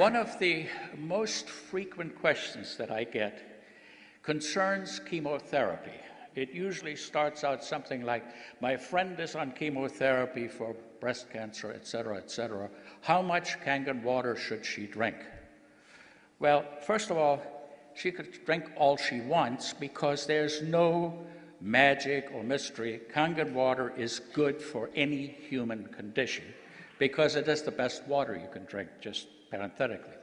One of the most frequent questions that I get concerns chemotherapy. It usually starts out something like, my friend is on chemotherapy for breast cancer, et cetera, et cetera. How much Kangen water should she drink? Well, first of all, she could drink all she wants because there's no magic or mystery. Kangen water is good for any human condition because it is the best water you can drink, just parenthetically.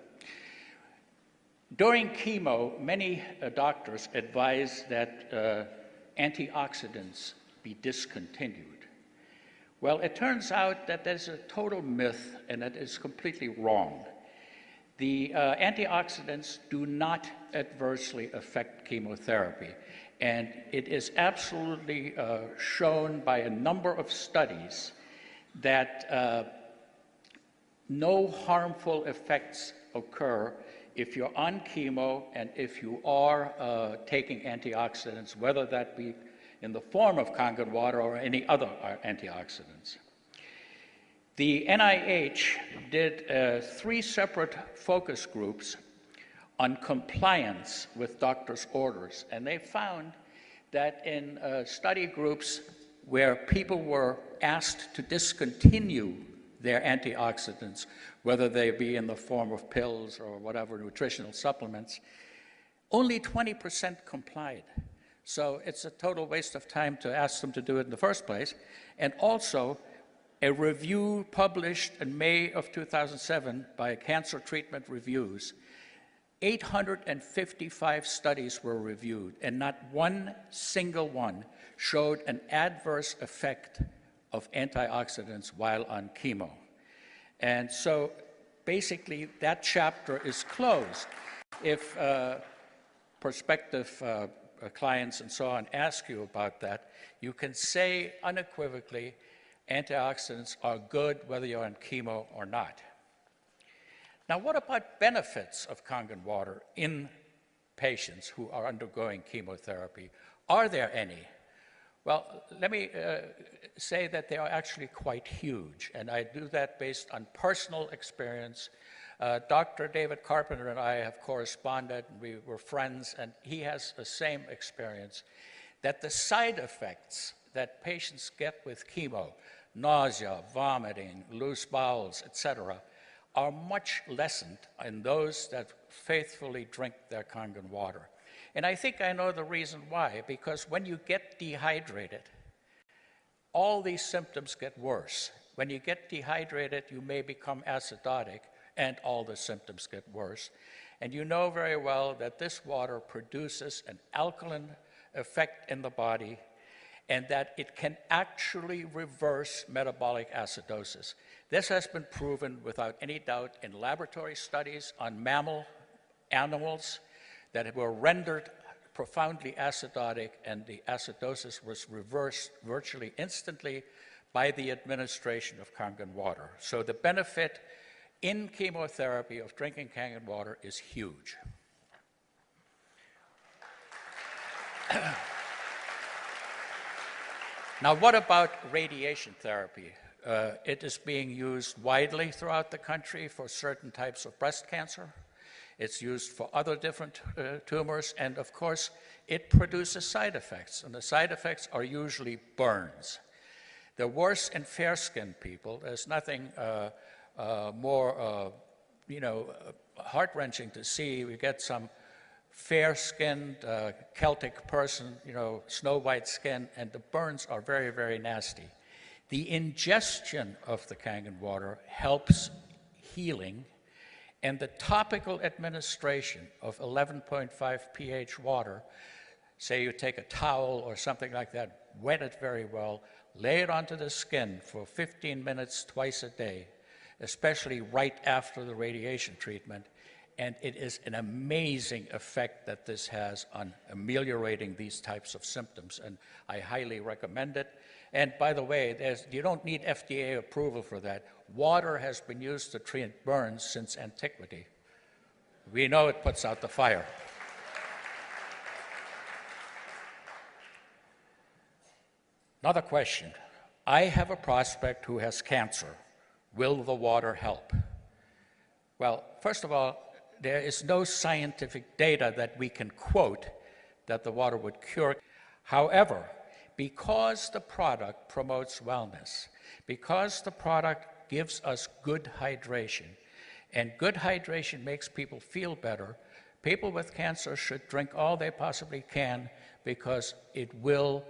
During chemo, many doctors advise that antioxidants be discontinued. Well, it turns out that there's a total myth and that is completely wrong. The antioxidants do not adversely affect chemotherapy, and it is absolutely shown by a number of studies that no harmful effects occur if you're on chemo and if you are taking antioxidants, whether that be in the form of Kangen water or any other antioxidants. The NIH did 3 separate focus groups on compliance with doctors' orders, and they found that in study groups where people were asked to discontinue their antioxidants, whether they be in the form of pills or whatever, nutritional supplements, only 20% complied. So it's a total waste of time to ask them to do it in the first place. And also, a review published in May of 2007 by Cancer Treatment Reviews, 855 studies were reviewed, and not one single one showed an adverse effect of antioxidants while on chemo. And so basically that chapter is closed. If prospective clients and so on ask you about that, you can say unequivocally, antioxidants are good whether you're on chemo or not. Now, what about benefits of Kangen water in patients who are undergoing chemotherapy? Are there any? Well, let me say that they are actually quite huge, and I do that based on personal experience. Dr. David Carpenter and I have corresponded, and we were friends, and he has the same experience, that the side effects that patients get with chemo, nausea, vomiting, loose bowels, etc., are much lessened in those that faithfully drink their Kangen water. And I think I know the reason why, because when you get dehydrated, all these symptoms get worse. When you get dehydrated, you may become acidotic, and all the symptoms get worse. And you know very well that this water produces an alkaline effect in the body, and that it can actually reverse metabolic acidosis. This has been proven without any doubt in laboratory studies on mammal animals that were rendered profoundly acidotic, and the acidosis was reversed virtually instantly by the administration of Kangen water. So the benefit in chemotherapy of drinking Kangen water is huge. Now, what about radiation therapy? It is being used widely throughout the country for certain types of breast cancer. It's used for other different tumors, and of course, it produces side effects, and the side effects are usually burns. They're worse in fair-skinned people. There's nothing more, heart-wrenching to see. We get some fair-skinned Celtic person, snow-white skin, and the burns are very, very nasty. The ingestion of the Kangen water helps healing, and the topical administration of 11.5 pH water, say you take a towel or something like that, wet it very well, lay it onto the skin for 15 minutes twice a day, especially right after the radiation treatment, and it is an amazing effect that this has on ameliorating these types of symptoms, and I highly recommend it. And by the way, you don't need FDA approval for that. Water has been used to treat burns since antiquity. We know it puts out the fire. Another question. I have a prospect who has cancer. Will the water help? Well, first of all, there is no scientific data that we can quote that the water would cure. However, because the product promotes wellness, because the product gives us good hydration, and good hydration makes people feel better, people with cancer should drink all they possibly can because it will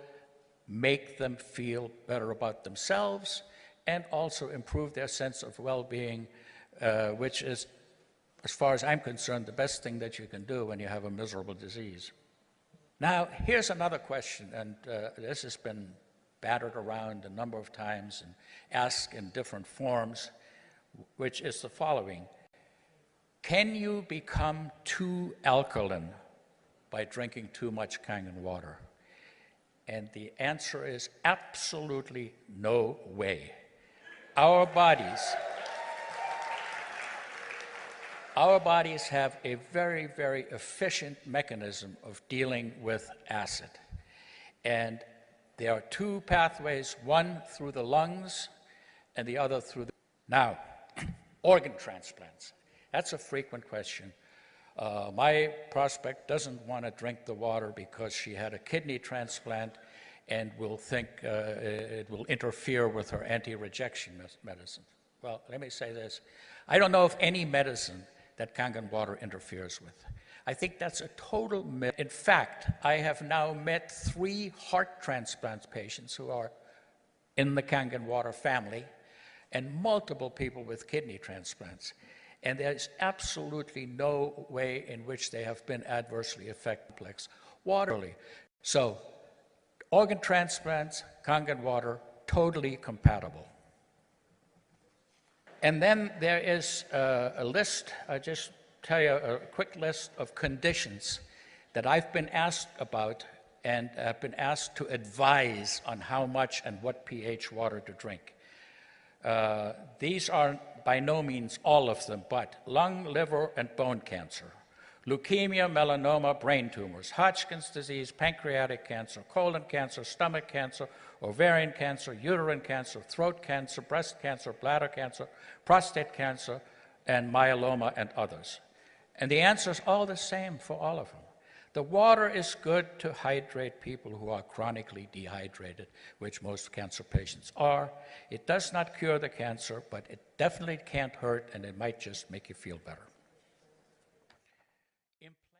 make them feel better about themselves and also improve their sense of well-being, which is, as far as I'm concerned, the best thing that you can do when you have a miserable disease. Now, here's another question, and this has been battered around a number of times and asked in different forms, which is the following. Can you become too alkaline by drinking too much Kangen water? And the answer is absolutely no way. Our bodies have a very, very efficient mechanism of dealing with acid. And there are two pathways, one through the lungs and the other through the... Now, organ transplants. That's a frequent question. My prospect doesn't want to drink the water because she had a kidney transplant and will think it will interfere with her anti-rejection medicine. Well, let me say this. I don't know of any medicine that Kangen water interferes with. I think that's a total myth. In fact, I have now met 3 heart transplant patients who are in the Kangen water family and multiple people with kidney transplants. And there's absolutely no way in which they have been adversely affected. Water. So, organ transplants, Kangen water, totally compatible. And then there is a list, I'll just tell you a quick list of conditions that I've been asked about and have been asked to advise on how much and what pH water to drink. These are by no means all of them, but lung, liver, and bone cancer, leukemia, melanoma, brain tumors, Hodgkin's disease, pancreatic cancer, colon cancer, stomach cancer, ovarian cancer, uterine cancer, throat cancer, breast cancer, bladder cancer, prostate cancer, and myeloma, and others. And the answer is all the same for all of them. The water is good to hydrate people who are chronically dehydrated, which most cancer patients are. It does not cure the cancer, but it definitely can't hurt, and it might just make you feel better.